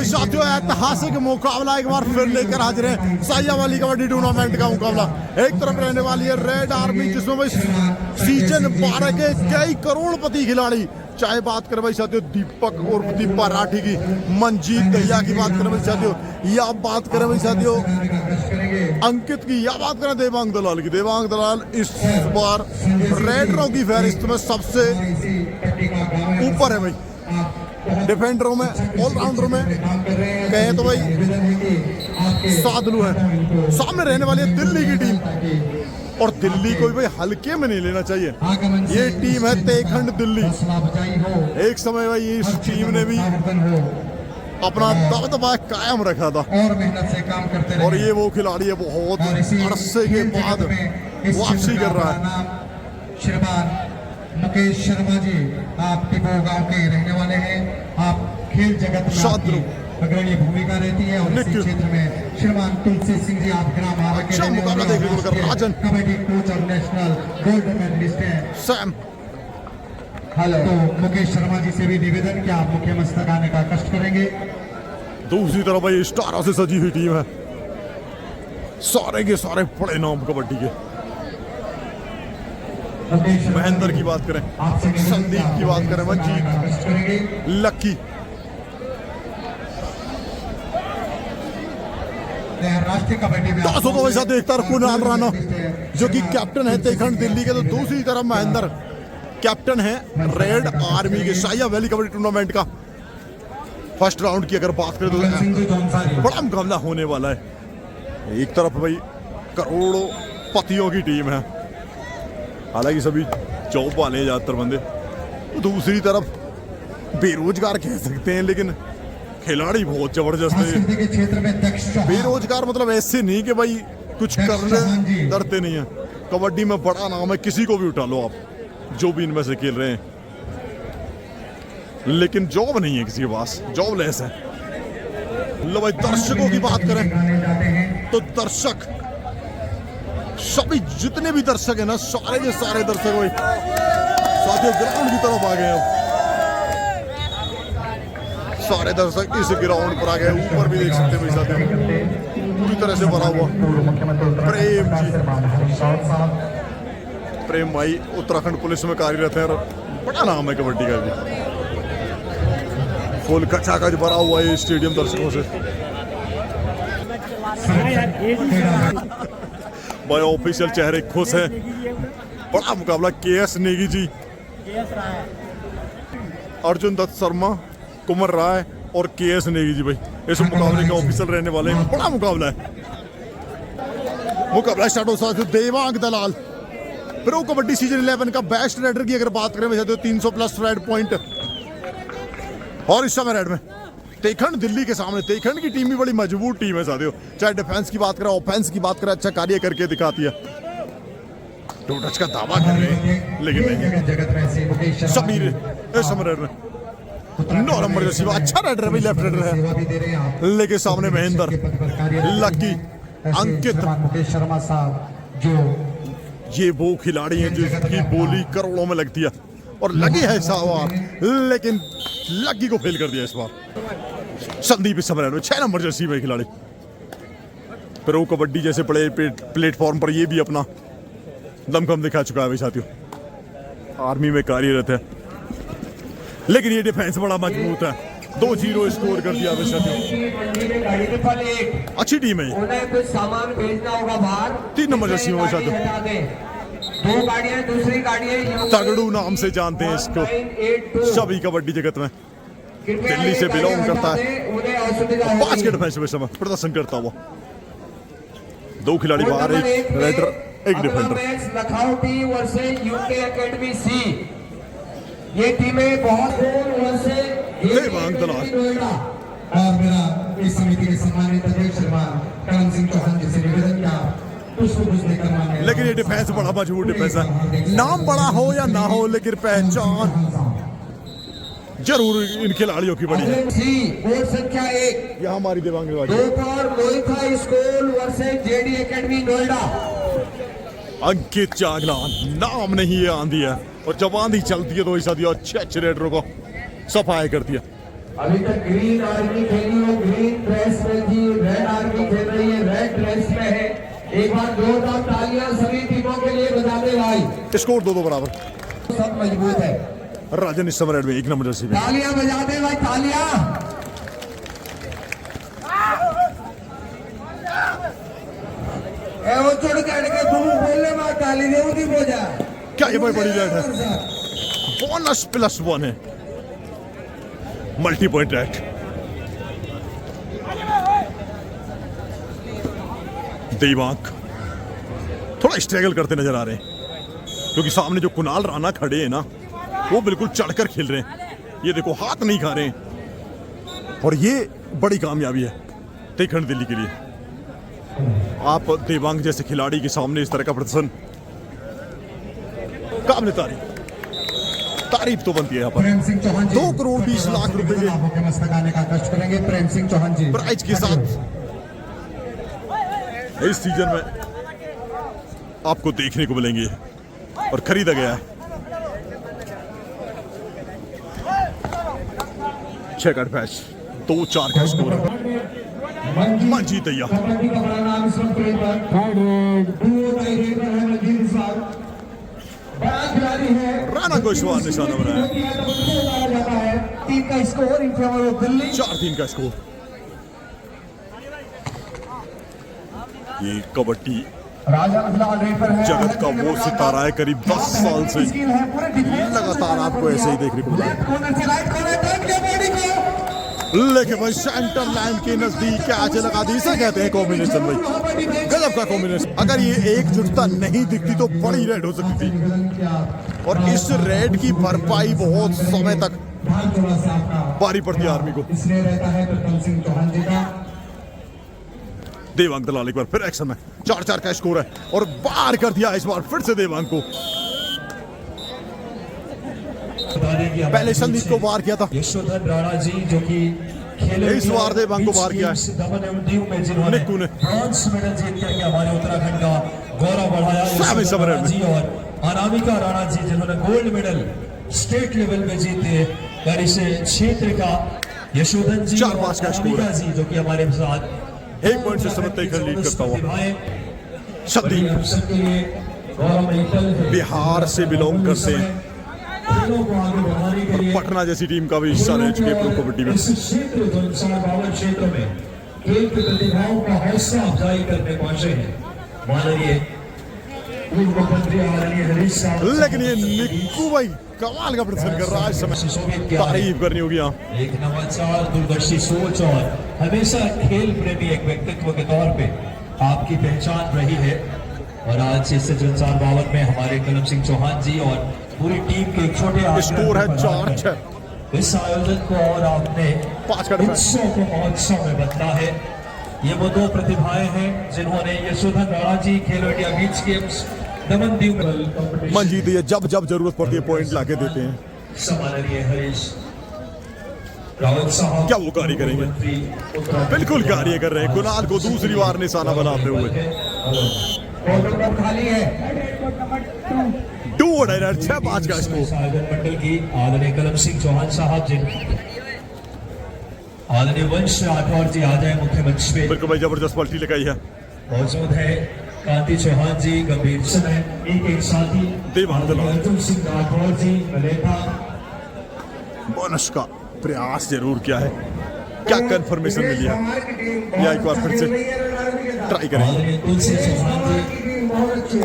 साथियों ऐतिहासिक मुकाबला एक बार फिर लेकर हाजिर है साहिया वाली कबड्डी टूर्नामेंट का मुकाबला। एक तरफ रहने वाली है रेड आर्मी जिसमें भाई सीजन 12 के कई करोड़पति खिलाड़ी, चाहे बात करें भाई साथियों दीपक और दीपा राठी की, मंजीत दहिया की बात करें भाई साथियों, या बात करें भाई साथियों अंकित की, या बात करें देवांग दलाल की। देवांग दलाल इस बार रेडरों की फहरिस्त में सबसे ऊपर है भाई, डिफेंडरों में, ऑलराउंडर में कहे तो भाई सादलू है। सामने रहने वाली है दिल्ली की टीम, और दिल्ली को भी भाई हल्के में नहीं लेना चाहिए। ये टीम है तेखंड दिल्ली। एक समय भाई इस टीम ने भी अपना दबदबा कायम रखा था, और ये वो खिलाड़ी है बहुत अरसे के बाद वापसी कर रहा है। मुकेश शर्मा जी, आप टिपो गांव के रहने वाले हैं, आप खेल जगत में अग्रणी भूमिका रहती है, और इसी क्षेत्र में श्रीमान तुलसी सिंह जी, आप ग्राम कबड्डी कोच और नेशनल गोल्ड मेडलिस्ट हैं। सैम हेलो, तो मुकेश शर्मा जी से भी निवेदन कि आप मुख्य मस्तक आने का कष्ट करेंगे। दूसरी तरफ भाई स्टारों से सजी हुई टीम है, सारे के सारे बड़े नाम कबड्डी के। महेंद्र की बात करें, संदीप की बात करें, मंजीत, लक्की, राष्ट्रीय कबड्डी में तो वैसा देखता कुणाल राणा जो कि कैप्टन है तेखंड दिल्ली के, तो दूसरी तरफ महेंद्र कैप्टन है रेड आर्मी के। साहिया वैली कबड्डी टूर्नामेंट का फर्स्ट राउंड की अगर बात करें तो बड़ा मुकाबला होने वाला है। एक तरफ भाई करोड़ों पतियों की टीम है, हालांकि सभी जॉब वाले हैं ज्यादातर बंदे, दूसरी तरफ बेरोजगार कह सकते हैं, लेकिन खिलाड़ी बहुत जबरदस्त है। बेरोजगार मतलब ऐसे नहीं कि भाई कुछ करने डरते नहीं है, कबड्डी में बड़ा नाम है, किसी को भी उठा लो आप जो भी इनमें से खेल रहे हैं, लेकिन जॉब नहीं है किसी के पास, जॉबलेस है। लो भाई दर्शकों की बात करें तो दर्शक सभी जितने भी दर्शक है ना, सारे के सारे दर्शक भाई साथियों ग्राउंड की तरफ आ गए हैं। सारे दर्शक इस ग्राउंड पर आ गए, ऊपर भी देख सकते हैं भाई साथियों पूरी तरह से भरा हुआ। प्रेम जी, प्रेम भाई उत्तराखंड पुलिस में कार्यरत है, बड़ा नाम है कबड्डी का भी। फुल कचाकच भरा हुआ है स्टेडियम दर्शकों से। भाई ऑफिशियल चेहरे खुश है, बड़ा मुकाबला। केएस नेगी जी, अर्जुन दत्त शर्मा, कुमार राय और केएस नेगी जी भाई इस मुकाबले के ऑफिशियल रहने वाले हैं। बड़ा मुकाबला है। मुकाबला स्टार्ट हो साथियों देवांग दलाल प्रो कबड्डी सीजन 11 का बेस्ट रेडर की अगर बात करें तो 300 प्लस रेड पॉइंट, और इस समय रेड में तेखंड दिल्ली के सामने। तेखंड की टीम भी बड़ी मजबूत टीम है साथियों, चाहे डिफेंस की बात करें ऑफेंस की बात करें, अच्छा कार्य करके दिखाती है। टू टच का दावा कर रहे हैं लेकिन नहीं। समीर इस समय रेड में 9 नंबर जैसी अच्छा रेडर है, लेफ्ट रेडर है, लेकिन सामने महेंद्र, लकी, अंकित, मुकेश शर्मा साहब, जो ये वो खिलाड़ी हैं जिसकी बोली करोड़ों में लगती है, और लगी है इस बार, लेकिन लकी को फेल कर दिया इस बार। संदीप इस समय 6 नंबर जर्सी में खिलाड़ी, प्रो कबड्डी जैसे बड़े प्लेटफॉर्म पर ये भी अपना दमखम दिखा चुका है भाई साथियों। आर्मी में कार्यरत है, लेकिन ये डिफेंस बड़ा मजबूत है। 2-0 स्कोर कर दिया भाई साथियों। अच्छी टीम है, उन्हें कुछ सामान भेजना होगा बाहर। 3 नंबर जर्सी में भाई साथियों। 2 गाड़ियां, दूसरी गाड़ियां तगड़ू नाम से जानते हैं इसको सभी कबड्डी जगत में, दिल्ली से बिलोंग करता है। 5 के डिफेंस में समय प्रदर्शन करता हुआ। 2 खिलाड़ी बाहर, एक रेडर, एक defender. Lucknow team versus UK academy C, ये टीमें बहुत देवांग दलाल और मेरा इस समिति के सम्मानित अध्यक्ष श्रीमान करम सिंह चौहान जी से निवेदन किया, लेकिन ये डिफेंस बड़ा मजबूत डिफेंस है। नाम बड़ा हो या ना हो, लेकिन पहचान जरूर इन खिलाड़ियों की बड़ी है। बोर्ड संख्या 1 यह हमारी Devang Mohita school versus JD academy Noida. Ankit Jaglan नाम नहीं है, आंधी है, और जब आंधी चलती है तो ऐसा दिया अच्छे रेडरों को सफाई करती है। अभी तक ग्रीन आर्मी खेली हो, ग्रीन ड्रेस में थी, रेड आर्मी खेल रही है, रेड ड्रेस में है। एक बार जोरदार तालियां सभी टीमों के लिए बजा दे भाई। स्कोर 2-2 बराबर। सब मजबूत है। राजन इस समय रेड में 1 नंबर जर्सी में। तालियां बजा दे भाई, तालियां। ए वो चढ़ चढ़ के तुम बोलने में ताली दे उदी बोझा। क्या ये बड़ी रेड है? बोनस +1 है, मल्टी पॉइंट रेड। देवांग थोड़ा स्ट्रगल करते नजर आ रहे हैं क्योंकि सामने जो कुणाल राणा खड़े हैं ना, वो बिल्कुल चढ़कर खेल रहे हैं। ये देखो हाथ नहीं खा रहे हैं और ये बड़ी कामयाबी है तेखंड दिल्ली के लिए। आप देवांग जैसे खिलाड़ी के सामने इस तरह का प्रदर्शन काबिल तारीफ तो बनती है। यहाँ पर प्रेम सिंह चौहान जी 2 करोड़ 20 लाख रुपए के मस्तक आने का कष्ट करेंगे। प्रेम सिंह चौहान जी प्राइज के साथ इस सीजन में आपको देखने को मिलेंगे और खरीदा गया है। 6 का मैच 2-4 का स्कोर है। मंजीत दैया राणा को इस बार निशाना बनाया। 3 का score in favour of Delhi. 4-3 का स्कोर। ये कबड्डी जगत का वो सितारा है, करीब 10 साल से लगातार आपको ऐसे ही देखने को मिला। लेकिन भाई सेंटर लाइन के नजदीक कैच लगा दी। इसे कहते हैं कॉम्बिनेशन भाई, गजब का कॉम्बिनेशन। अगर ये एकजुटता नहीं दिखती तो बड़ी रेड हो सकती थी और इस रेड की भरपाई बहुत समय तक बारी पड़ती आर्मी को। देवांग दलाल एक बार फिर एक्शन में 4-4 का स्कोर है और बाहर कर दिया इस बार फिर से देवांग को। पहले संदीप को बाहर किया था, यशोधन राणा जी जो कि इस बार देवांग को बाहर किया है निक्कू ने। ब्रॉन्ज मेडल जीत करके हमारे उत्तराखंड का गौरव बढ़ाया। यशोधन राणा जी और अनामिका राणा जी जिन्होंने गोल्ड मेडल स्टेट लेवल में जीते और इस क्षेत्र का यशोधन जी 4-5 का स्कोर है। जी जो कि हमारे साथ 1 पॉइंट से समय तक लीड करता हुआ। संदीप बिहार से बिलोंग करते हैं, पटना जैसी टीम का भी हिस्सा रह चुके प्रो कबड्डी में। इस क्षेत्र 252 क्षेत्र में खेल की प्रतिभाओं का हौसला अफजाई करने पहुंचे हैं माननीय पूर्व मंत्री आदरणीय हरीश साहब। लेकिन ये निक्कू भाई कमाल का प्रदर्शन कर रहा है इस समय, तारीफ करनी होगी यहाँ। एक नवाचार, दूरदर्शी सोच और हमेशा खेल प्रेमी एक व्यक्तित्व के तौर पे आपकी पहचान रही है। और आज इस 452 में हमारे कलम सिंह चौहान जी और पूरी टीम के एक छोटे स्कोर है 4-6। इस आयोजन को और आपने 5 का उत्सव को महोत्सव में बदला है। ये वो 2 प्रतिभाएं हैं जिन्होंने यशोधन राणा जी खेलो इंडिया बीच गेम्स दमनदीव में मंजीत ये जब जब जरूरत पड़ती है पॉइंट लाके देते हैं। सम्माननीय हरीश रावत साहब क्या वो कार्य करेंगे? बिल्कुल कार्य कर रहे हैं। कुणाल को दूसरी बार निशाना बनाते हुए। खाली है 6-5 का स्कोर। आयोजन मंडल की आदरणीय कलम सिंह चौहान साहब जी, आदरणीय वंश राठौर जी आ जाए मुख्य मंच पे। बिल्कुल भाई जबरदस्त पलटी लगाई है। मौजूद है कांति चौहान जी, गंभीर समय एक साथी देवांग दलाल, अर्जुन सिंह राठौर जी, मलेथा। बोनस का प्रयास जरूर किया है। क्या कंफर्मेशन मिली है या एक बार फिर से ट्राई करेंगे। आदरणीय तुलसी चौहान जी,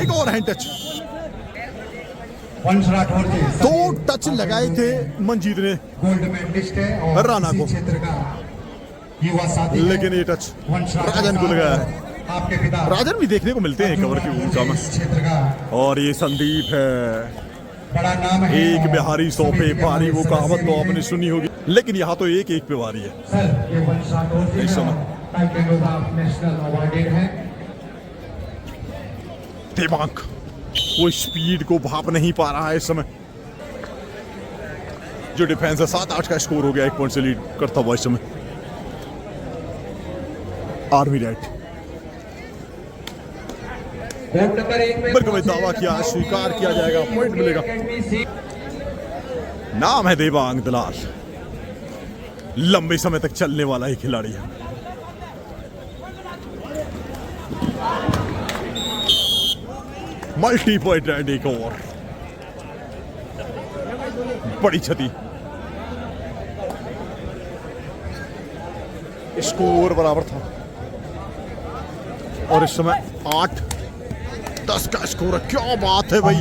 एक और हैंड टच। वंश राठौर जी 2 टच लगाए थे मंजीत ने गोल्ड मेडलिस्ट है और राणा इसी को। क्षेत्र का युवा साथी लेकिन ये टच वंश राजन को लगाया है। आपके पिता राजन भी देखने को मिलते हैं कवर की भूमिका में। इस क्षेत्र का और ये संदीप है, बड़ा नाम है। एक बिहारी 100 पे भारी, वो कहावत तो आपने सुनी होगी, लेकिन यहाँ तो एक पे भारी है। सर ये वंश राठौर जी इस समय। टाइकेंडो का नेशनल अवार्डेड है। देवांग वो स्पीड को भाप नहीं पा रहा है इस समय। जो डिफेंस है 7-8 का स्कोर हो गया, 1 पॉइंट से लीड करता हुआ इस समय आर्मी रेड। कोर्ट नंबर 1 में बिल्कुल भाई दावा किया, स्वीकार किया जाएगा, पॉइंट मिलेगा। नाम है देवांग दलाल, लंबे समय तक चलने वाला ही खिलाड़ी है। मल्टी पॉइंट एंड एक और बड़ी क्षति। स्कोर बराबर था और इस समय 8-10 का स्कोर है। क्या बात है भाई,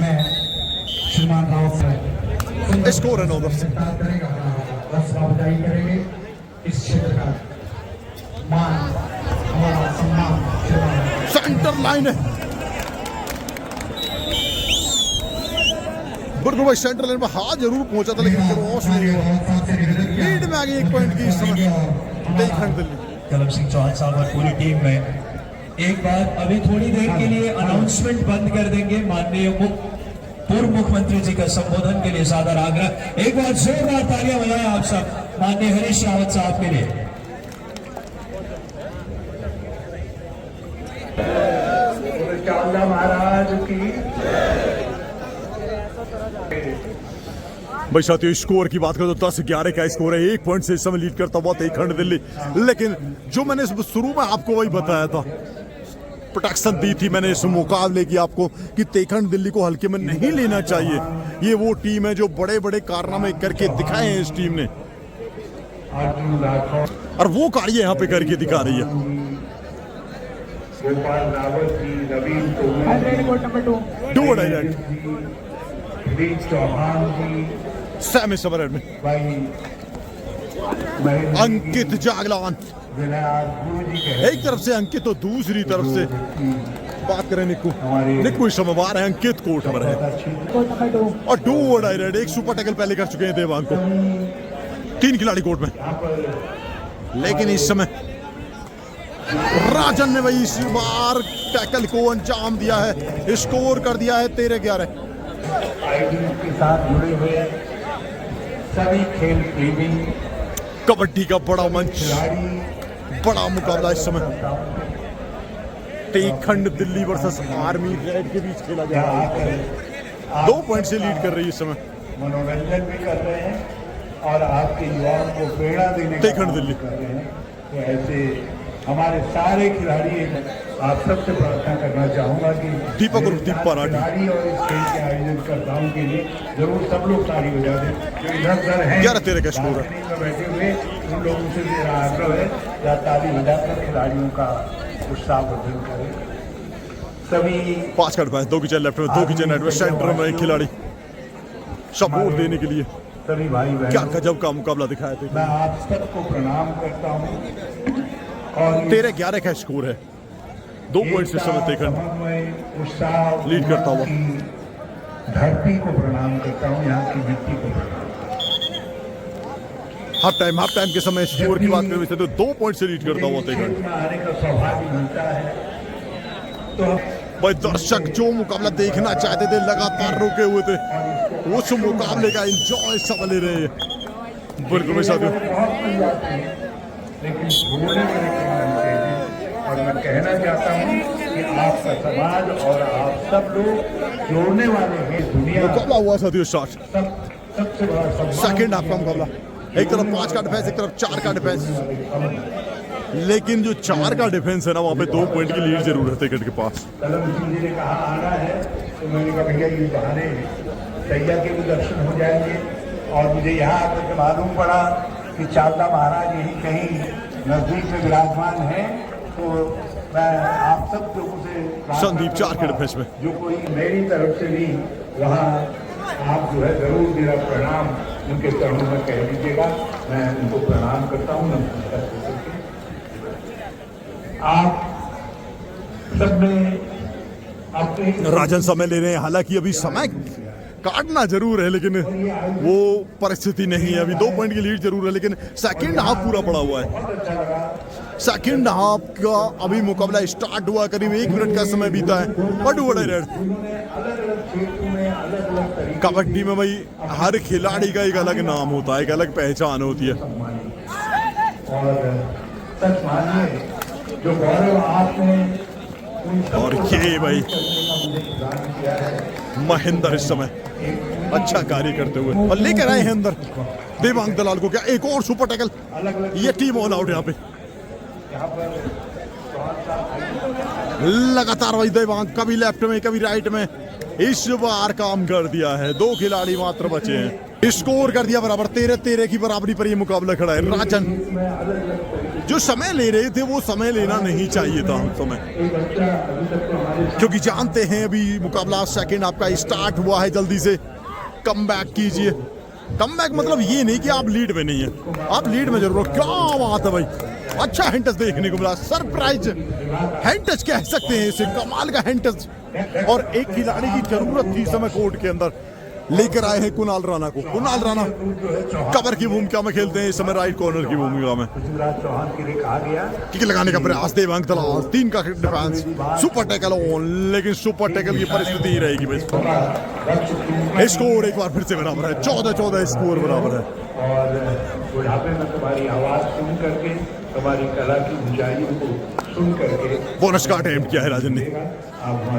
श्रीमान राव से स्कोर है 9-10। करेंगे इस क्षेत्र का मान, हमारा सम्मान। सेंटर लाइन है बिल्कुल भाई, सेंटर लाइन में हाथ जरूर पहुंचा था लेकिन क्रॉस नहीं हुआ। लीड में आ गई 1 पॉइंट की इस समय उत्तराखंड दिल्ली। कलम सिंह चौहान साहब और पूरी टीम में एक बार अभी थोड़ी देर के लिए अनाउंसमेंट बंद कर देंगे। माननीय पूर्व मुख्यमंत्री जी का संबोधन के लिए सादर आग्रह। एक बार जोरदार तालियां बजाएं आप सब माननीय हरीश रावत साहब के लिए। चावला महाराज की भाई साथियों, स्कोर की बात करें तो 10-11 का स्कोर है। 1 पॉइंट से इस समय लीड करता हुआ उत्तराखंड दिल्ली। लेकिन जो मैंने शुरू में आपको वही बताया था, प्रोटेक्शन दी थी मैंने इस मुकाबले की आपको कि उत्तराखंड दिल्ली को हल्के में नहीं लेना चाहिए। ये वो टीम है जो बड़े बड़े कारनामे करके दिखाए हैं इस टीम ने, और वो कार्य यहाँ पे करके दिखा रही है। गोपाल रावत जी, नवीन तोमर, डू और डायरेक्ट हरीश चौहान जी, सैम समर में भाई अंकित जागलान, एक तरफ से अंकित तो दूसरी तरफ से बात करें निक्कू इस समय बाहर है, अंकित कोर्ट पर है और डू और डायरेक्ट एक सुपर टैकल पहले कर चुके हैं देवांग को। 3 खिलाड़ी कोर्ट में, लेकिन इस समय राजन ने वही इस बार टैकल को अंजाम दिया है, स्कोर कर दिया है 13-11। आईडी के साथ जुड़े हुए सभी खेल प्रेमी कबड्डी का बड़ा मंच, बड़ा मुकाबला इस समय Uttarakhand Delhi versus army red के बीच खेला जा रहा है। 2 पॉइंट से लीड कर रही है इस समय मनोरंजन भी कर रहे हैं और आपके युवाओं को प्रेरणा देने का उत्तराखंड दिल्ली कर रहे हैं। तो ऐसे हमारे सारे खिलाड़ी, आप सबसे प्रार्थना करना चाहूंगा कि दीपक और दीप पाराटी खिलाड़ी और इस खेल के आयोजनकर्ताओं के लिए जरूर सब लोग ताली बजा दें। जो इधर उधर हैं 11-13 का स्कोर है। बालकनी में बैठे हुए उन लोगों से मेरा आग्रह है या ताली बजाकर खिलाड़ियों का उत्साहवर्धन करें। सभी 5 कार्ड पास, 2 किचन लेफ्ट में, 2 किचन राइट में, सेंटर में एक खिलाड़ी सपोर्ट देने के लिए। सभी भाई क्या बहन, गजब का मुकाबला दिखाया थे। मैं आप सबको प्रणाम करता हूँ और 13-11 का स्कोर है। 2 पॉइंट से समय उत्तराखंड उत्साह लीड करता हुआ। धरती को प्रणाम करता हूँ, यहाँ की मिट्टी को प्रणाम। हाफ टाइम के समय स्कोर की बात करें तो 2 पॉइंट से लीड करता हुआ उत्तराखंड। आने का सौभाग्य मिलता है तो भाई दर्शक जो मुकाबला देखना चाहते थे लगातार रुके हुए थे, उस मुकाबले का एंजॉय सब ले रहे हैं। बिल्कुल मेरे साथियों, बहुत मिल जाते हैं लेकिन जोड़ने वाले कहीं मिलते हैं। और मैं कहना चाहता हूँ कि आपका समाज और आप सब लोग जोड़ने वाले हैं। दुनिया मुकाबला हुआ साथियों स्टार्ट। सबसे बड़ा सम्मान सेकंड हाफ का मुकाबला, एक तरफ 5 का डिफेंस, एक तरफ 4 का डिफेंस। लेकिन जो 4 का डिफेंस है ना, वहाँ पे 2 पॉइंट की लीड जरूर है उत्तराखंड के पास। कलम सिंह जी ने कहा आना है तो मैंने कहा भैया ये बहाने सैया के भी दर्शन हो जाएंगे। और मुझे यहाँ आकर के मालूम पड़ा कि चावला महाराज यही कहीं नजदीक में विराजमान है। तो मैं आप सब लोगों से प्रार्थना संदीप 4 के करूंगा, डिफेंस में। जो कोई मेरी तरफ से भी वहाँ आप जो है जरूर मेरा प्रणाम उनके चरणों में कह दीजिएगा। मैं उनको प्रणाम करता हूँ, नमस्कार करके। आप सबने अपने राजन समय ले रहे हैं, हालांकि अभी समय काटना जरूर है लेकिन वो परिस्थिति नहीं है। अभी 2 पॉइंट की लीड जरूर है लेकिन सेकंड हाफ पूरा पड़ा हुआ है। सेकंड हाफ का अभी मुकाबला स्टार्ट हुआ, करीब 1 मिनट का समय बीता है। बट बड़े रेड कबड्डी में भाई हर खिलाड़ी का एक अलग नाम होता है, एक अलग पहचान होती है। और सच मानिए जो गौरव आपने और ये भाई महेंद्र इस समय अच्छा कार्य करते हुए और लेकर आए हैं अंदर देवांग दलाल को। क्या एक और सुपर टैकल, ये टीम ऑल आउट यहाँ पे। लगातार वही देवांग कभी लेफ्ट में कभी राइट में इस बार काम कर दिया है। 2 खिलाड़ी मात्र बचे हैं, स्कोर कर दिया बराबर। 13-13 की बराबरी पर ये मुकाबला खड़ा है। राजन जो समय ले रहे थे वो समय लेना नहीं चाहिए था उस समय, क्योंकि जानते हैं अभी मुकाबला सेकंड आपका स्टार्ट हुआ है। जल्दी से कम बैक कीजिए। कम बैक मतलब ये नहीं कि आप लीड में नहीं है, आप लीड में जरूर हो। क्या बात है भाई, अच्छा हैंड टच देखने को मिला। सरप्राइज हैंड टच कह सकते हैं इसे, कमाल का हैंड टच। और एक खिलाड़ी की जरूरत थी इस समय कोर्ट के अंदर। लेकर आए हैं कुणाल राणा को। कुणाल राणा कवर की भूमिका में खेलते हैं इस समय, राइट कॉर्नर की भूमिका में। किक लगाने का प्रयास देवांग दलाल, 3 का डिफेंस, सुपर टैकल ऑन, लेकिन सुपर टैकल की परिस्थिति ही रहेगी भाई। स्कोर एक बार फिर से बराबर है, 14-14 स्कोर बराबर है। और बुढ़ापे में तुम्हारी आवाज सुन करके, तुम्हारी कला की ऊंचाइयों को सुन करके बोनस का अटेम्प्ट किया है राजन ने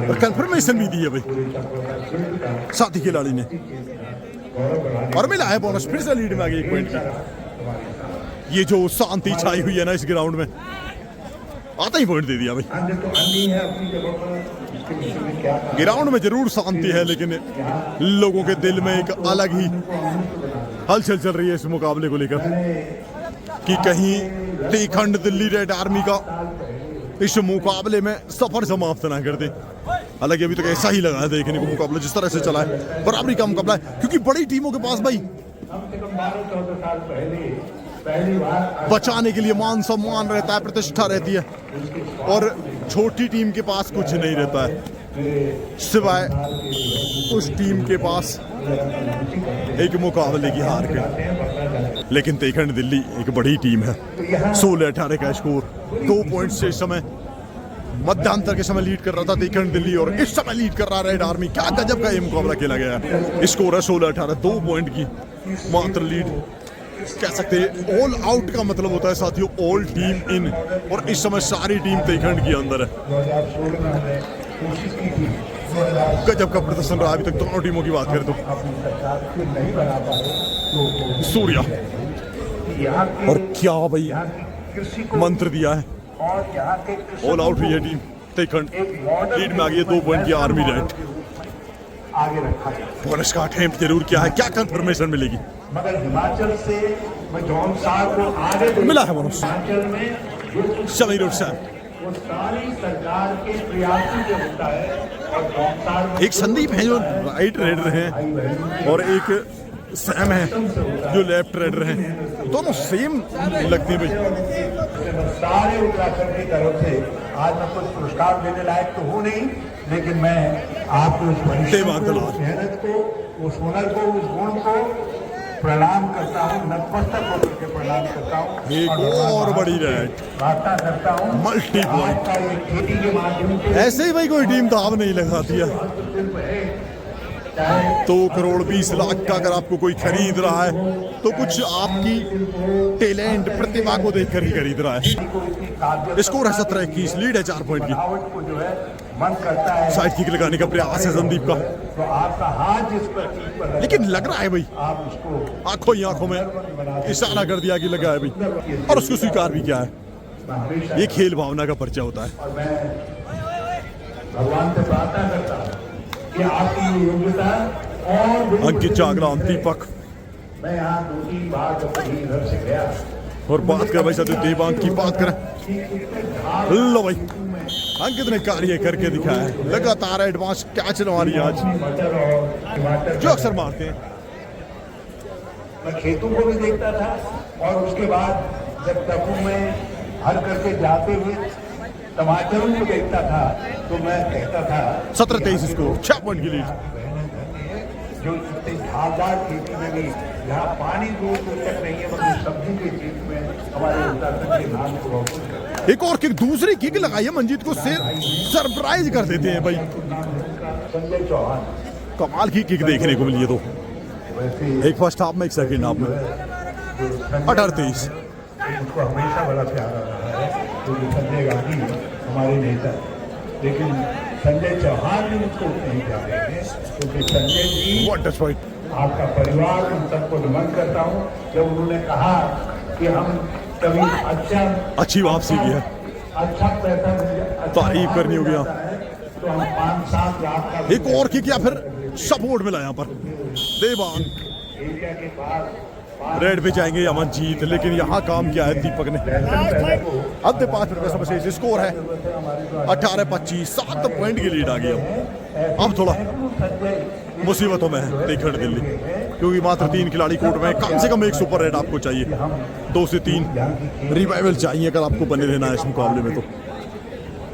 और कंफर्मेशन भी दी है भाई साथी खिलाड़ी ने, और मिला है बोनस। फिर से लीड में आ गई 1 पॉइंट की। ये जो शांति छाई हुई है ना इस ग्राउंड में, आता ही पॉइंट दे दिया भाई। ग्राउंड में जरूर शांति है, लेकिन लोगों के दिल में एक अलग ही हलचल चल रही है इस मुकाबले को लेकर कि कहीं देखंड दिल्ली रेड आर्मी का इस मुकाबले में सफर समाप्त ना कर दे। हालांकि अभी तक ऐसा ही लगा है देखने को मुकाबला जिस तरह से चला है, बराबरी का मुकाबला है। क्योंकि बड़ी टीमों के पास भाई बचाने के लिए मान सम्मान रहता है, प्रतिष्ठा रहती है, और छोटी टीम के पास कुछ नहीं रहता है सिवाय उस टीम के पास एक मुकाबले की हार के। लेकिन देखंड दिल्ली एक बड़ी टीम है। 16-18 का स्कोर, 2 पॉइंट से इस समय मध्यांतर के समय लीड कर रहा था देखंड दिल्ली, और इस समय लीड कर रहा है रेड आर्मी। क्या गजब का ये मुकाबला खेला गया है। स्कोर है 16-18, 2 पॉइंट की मात्र लीड कह सकते हैं। ऑल आउट का मतलब होता है साथियों ऑल टीम इन, और इस समय सारी टीम देखंड के अंदर है। गजब का प्रदर्शन रहा अभी तक दोनों टीमों की बात करें तो। सूर्या और क्या भाई मंत्र दिया है, ऑल आउट हुई है टीम देखंड, लीड में आ गई है 2 पॉइंट की आर्मी रेड। बोनस का अटेम्प्ट जरूर किया है, क्या कंफर्मेशन मिलेगी? मगर हिमाचल से जॉन साहब को आगे मिला है बोनस। समीर और सैम, वो सारी सरकार के प्रयासों से होता है। और जॉन साहब एक संदीप है जो राइट रेडर हैं और एक सैम है जो लेफ्ट रेडर हैं, दोनों सेम लगते हैं भाई। सारे उत्तराखंड की तरफ से आज मैं कुछ पुरस्कार देने लायक तो हूँ नहीं, लेकिन मैं आपको उस परिश्रम को, उस मेहनत को, उस हुनर को, उस गुण को प्रणाम करता हूँ, नतमस्तक होकर के प्रणाम करता हूँ। एक और बड़ी रेड वार्ता करता हूँ मल्टी पॉइंट। आपका ये खेती के माध्यम से ऐसे ही भाई कोई टीम दाव नहीं लगाती है। 2 करोड़ 20 लाख का अगर आपको कोई खरीद रहा है तो कुछ आपकी टैलेंट प्रतिभा को देखकर ही खरीद रहा है। स्कोर है 17-21, लीड है 4 पॉइंट की। मन करता है साइड किक लगाने का प्रयास है संदीप का, तो आपका हाथ जिस पर चीज पर है, लेकिन लग रहा है भाई आप उसको आंखों ही आंखों में इशारा कर दिया कि लगा है भाई, और उसको स्वीकार भी किया है। हमेशा, ये खेल भावना का परिचय होता है। और मैं भगवान से प्रार्थना करता हूँ कि आपकी योग्यता और अंकित जागरा, दीपक, मैं यहाँ 2-3 बार जब कहीं घर से गया और बात कर भाई साथियों देवांग की बात करें। लो भाई अंकित ने कार्य करके दिखाया है, लगातार एडवांस कैच मारी आज मटर और टमाटर जो अक्सर मारते हैं। मैं खेतों को भी देखता था, और उसके बाद जब तबू में हर करके जाते हुए टमाटरों को देखता था तो मैं कहता था 17-23 स्कोर, 6 पॉइंट की लीड। जो इतनी ढालदार खेती में भी यहाँ पानी दूर दूर तक नहीं है, मगर सब्जी के खेत में हमारे उत्तराखंड के नाम को रोशन करता है। एक और किक, दूसरी किक लगाई है मंजीत को, सरप्राइज कर देते हैं भाई। संजय चौहान कमाल की किक देखने को मिली है। तो वैसे एक फर्स्ट हाफ में, एक सेकंड हाफ में। 18-23 उसको हमेशा बड़ा प्यारा रहा है, क्योंकि संजय गांधी हमारे नेता, लेकिन संजय चौहान भी मुझको नहीं जा रहे हैं, क्योंकि Sanjay ji what touch fight, आपका परिवार, उन सबको नमन करता हूँ। जब उन्होंने कहा कि हम कभी अच्छी वापसी की है, अच्छा पैसा अच्छा तारीफ करनी होगी जाता है, तो हम 5-7 लाख का एक और किक या फिर सपोर्ट मिला यहाँ पर देवांग। एरिया के पास रेड पे जाएंगे अमनजीत, लेकिन यहाँ काम किया है दीपक ने। अब 5 मिनट का समय से स्कोर है 18-25, 7 पॉइंट की लीड आ गई। अब थोड़ा मुसीबतों में है देखड़ दिल्ली, क्योंकि मात्र 3 खिलाड़ी कोर्ट में, कम से कम एक सुपर रेड आपको चाहिए, 2 से 3 रिवाइवल चाहिए अगर आपको बने रहना है इस मुकाबले में। तो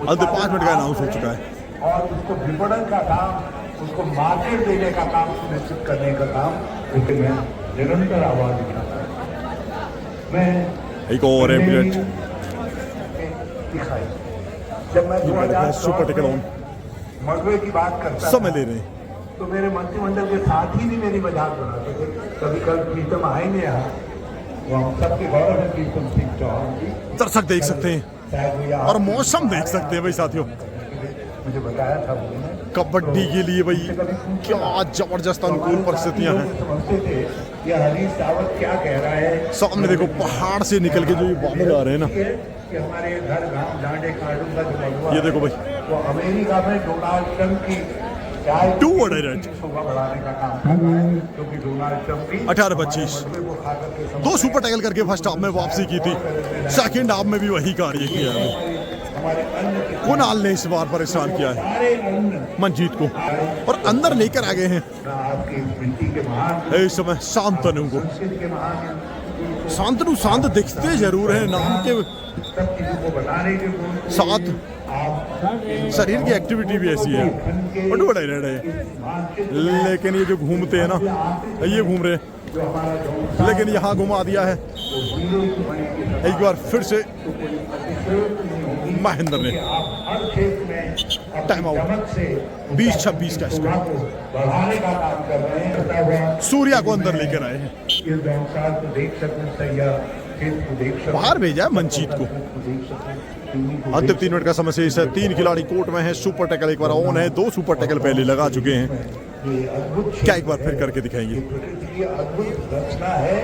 अब 5 मिनट का अनाउंस हो चुका है। और उसको विपणन का काम, उसको मार्केट देने का काम सुनिश्चित करने का काम, क्योंकि मैं निरंतर आवाज उठाता हूं। मैं एक और एम्बुलेंट दिखाई जब मैं 2000 सुपर टेकल ऑन मडवे की बात करता समय था, ले रहे हैं। तो मेरे मंत्रिमंडल के साथ ही भी मेरी मजाक बनाते थे। कभी कल प्रीतम आएंगे यहाँ, वो हम सबके गौरव है प्रीतम सिंह चौहान जी, दर्शक देख सकते हैं शायद वो यहाँ और मौसम देख सकते हैं भाई साथियों। मुझे बताया था उन्होंने। कबड्डी के लिए भाई क्या जबरदस्त अनुकूल परिस्थितियां हैं। समझते थे ये हरीश रावत क्या कह रहा है। सामने देखो पहाड़ से निकल के जो ये बादल आ रहे हैं ना, कि हमारे घर गांव डांडे काडू का जो महुआ ये देखो भाई, वो अमेरिका में डोनाल्ड ट्रंप की चाय 200 शोभा बढ़ाने का काम कर रहा है, क्योंकि डोनाल्ड ट्रंप भी 18-25 को खा करके 2 सुपर टैकल करके फर्स्ट हाफ में वापसी की थी, सेकंड हाफ में भी वही कार्य किया है। हमारे अन्न के कुणाल ने इस बार परेशान किया है सारे अन्न मंजीत को और अंदर लेकर आ गए हैं आपकी मिट्टी के महान, इस समय शांतनु को। संस्कृति के महान, शांतनु शांत दिखते जरूर है, नाम के सब चीजों को बनाने के गुण को साथ आप शरीर की एक्टिविटी भी ऐसी है, बट बड़ा ही रेड है। लेकिन ये जो घूमते हैं ना, ये घूम रहे हैं, जो हमारा जो लेकिन यहाँ घुमा दिया है एक बार फिर से महेंद्र ने। आप हर क्षेत्र में टाइम आउट, चमक से 20-26 का स्कोर। बढ़ाने का काम कर रहे हैं। सूर्या को अंदर लेकर आए हैं, इस व्यवसाय को देख सकूं, सैया खेत को देख सकूं, बाहर भेजा है मंजीत को। देख सकूं, टीवी को अंतिम 3 मिनट का समय शेष है, 3 खिलाड़ी कोर्ट में है। सुपर टैकल एक बार ऑन है, 2 सुपर टैकल पहले लगा चुके हैं, ये अद्भुत क्या एक बार फिर करके दिखाएंगे। प्रकृति की अद्भुत रचना है,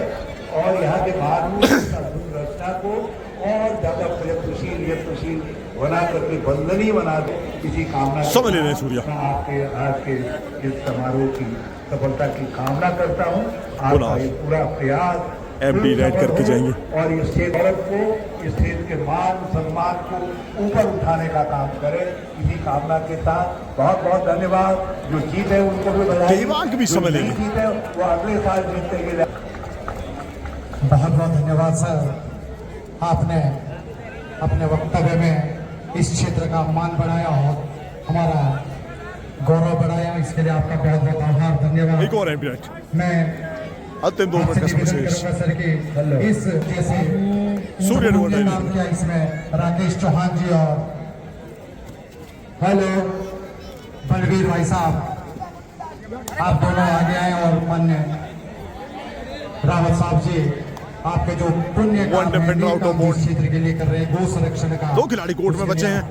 और यहाँ के मानव इस अद्भुत रचना को और ज्यादा प्रयत्नशील बना करके वंदनीय बना दे, किसी कामना समझ ले रहे हैं सूर्या। आपके आज के इस समारोह की सफलता की कामना करता हूँ। आपका ये पूरा प्रयास एमडी राइड करके जाएंगे और इस क्षेत्र को, इस क्षेत्र के मान सम्मान को ऊपर उठाने का काम करें, इसी कामना के साथ बहुत बहुत धन्यवाद। जो जीत है उनको भी बधाई। देवांग भी समझ लेंगे। जीत है वो अगले साल जीतने के लिए। बहुत बहुत धन्यवाद सर, आपने अपने वक्तव्य में इस क्षेत्र का मान बढ़ाया और हमारा गौरव बढ़ाया, इसके लिए आपका बहुत बहुत आभार, धन्यवाद। एक और एमडी राइड, मैं अंतिम 2 मिनट आपसे का समय निवेदन शेष। करूंगा सर कि इस जैसे सूर्य उन्होंने ने नाम किया इसमें राकेश चौहान जी और हेलो बलवीर भाई साहब, आप दोनों आगे आए और मान्य रावत साहब जी, आपके जो पुण्य काम One defender है, out of काम board। इस क्षेत्र के लिए कर रहे हैं, गो संरक्षण का। 2 खिलाड़ी कोर्ट में बचे हैं,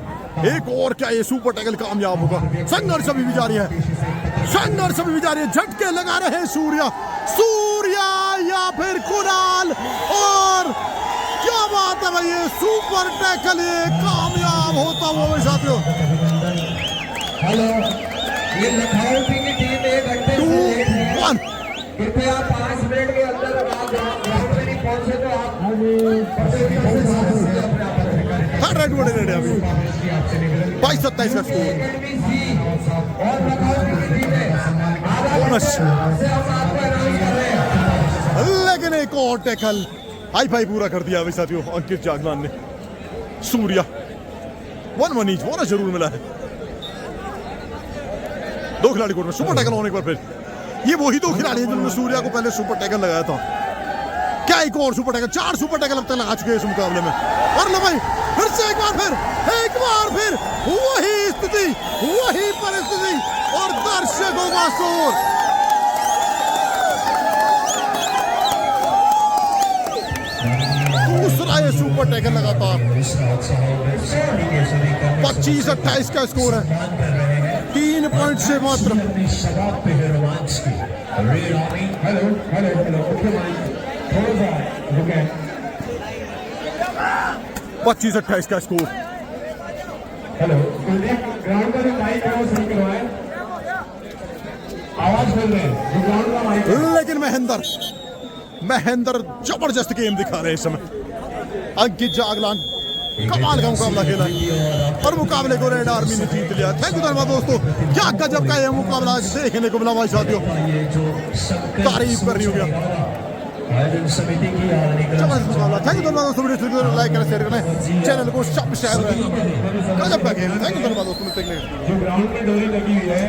एक और क्या ये सुपर टैकल कामयाब होगा। संघर्ष अभी भी जारी है, संघर्ष अभी भी जारी है, झटके लगा रहे हैं सूर्या या फिर कुणाल, और क्या बात है भाई, ये सुपर टैकल ये कामयाब होता हुआ मेरे साथियों। हेलो, ये लखनऊ की टीम 1 घंटे से लेट है। 2-1 कृपया 5 मिनट के अंदर आप ग्राउंड में नहीं पहुंचे तो आप थर्ड राइट वोड़े रेड है अभी 22-27 का स्कोर। बोनस, लेकिन एक और टैकल हाई फाई पूरा कर दिया भाई साथियों अंकित जागलान ने। सूर्या 1-1 ईच, बोनस जरूर मिला है। 2 खिलाड़ी कोर्ट में, सुपर टैकल होने एक बार फिर। ये वही 2 खिलाड़ी हैं जिन्होंने सूर्या को पहले सुपर टैकल लगाया था। क्या एक और सुपर टैकल, 4 सुपर टैकल अब तक लगा चुके हैं इस मुकाबले में। और लो भाई फिर से एक बार फिर वही स्थिति, वही परिस्थिति और दर्शकों का शोर। दूसरा ये सुपर सुपर टैकल लगातार। 25-28 का स्कोर है, 3 पॉइंट से मात्र। शबाब पे है रोमांच की red army. Hello hello hello okay mike थोड़ा सा रुके 25-28 का स्कोर। हेलो कुलदीप ग्राउंड का जो माइक है वो सही करवाएं, आवाज सुन रहे हैं जो ग्राउंड का माइक है। लेकिन महेंद्र जबरदस्त गेम दिखा रहे हैं इस समय। अंकित जागलान कमाल का मुकाबला खेला है और मुकाबले को रेड आर्मी ने जीत लिया। थैंक यू धन्यवाद दोस्तों, क्या गजब का ये मुकाबला आज देखने को मिला भाई साथियों, ये जो तारीफ करनी होगी। आयोजन समिति की जबरदस्त मुकाबला। थैंक यू धन्यवाद दोस्तों, वीडियो को लाइक करें, शेयर करें, चैनल को सब्सक्राइब करें। गजब का गेम है। थैंक यू धन्यवाद दोस्तों, देखने के लिए। जो ग्राउंड में डोरी लगी हुई है